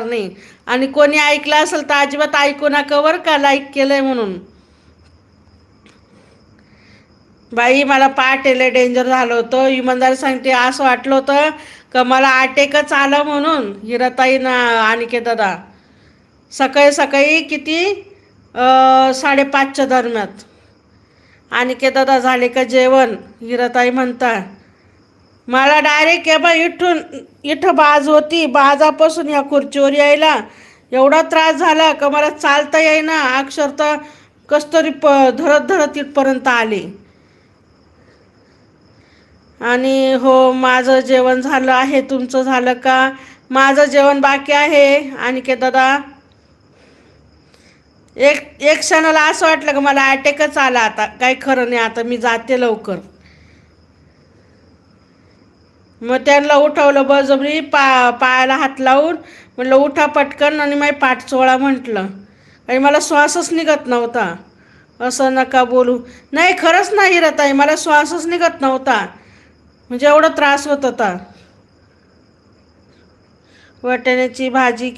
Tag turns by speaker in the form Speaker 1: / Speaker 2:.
Speaker 1: नाही. आणि कोणी ऐकलं असेल तर अजिबात ऐकू नका बरं का, लाईक केलंय म्हणून. बाई मला पाठ लय डेंजर झालं होतं, इमानदारी सांगते. असं वाटलं होतं का मला अटॅकच आलं म्हणून. हिराताई ना अनिकेत दादा सकाळी सकाळी किती 5:30च्या दरम्यान. अनिकेत दादा झाले का जेवण, हिराताई म्हणता मला डायरेक्ट बा इथं बाज होती, बाजापासून या खुर्चीवर यायला एवढा त्रास झाला का मला चालता येईना. अक्षरशः कस तरी धरत धरत इथपर्यंत आले. आणि हो, माझं जेवण झालं आहे. तुमचं झालं का? माझं जेवण बाकी आहे. आणि के दादा एक एक क्षणाला असं वाटलं का मला अटॅकच आला. आता काही खरं नाही, आता मी जाते लवकर. मग त्यांना उठवलं बळजबरी, पायाला हात लावून म्हटलं उठा पटकन आणि माझी पाठ चोळा म्हटलं. आणि मला श्वासच निघत नव्हता. असं नका बोलू. नाही खरंच नाही रताई, मला श्वासच निघत नव्हता. म्हणजे एवढा त्रास होत होता. वाटाण्याची भाजी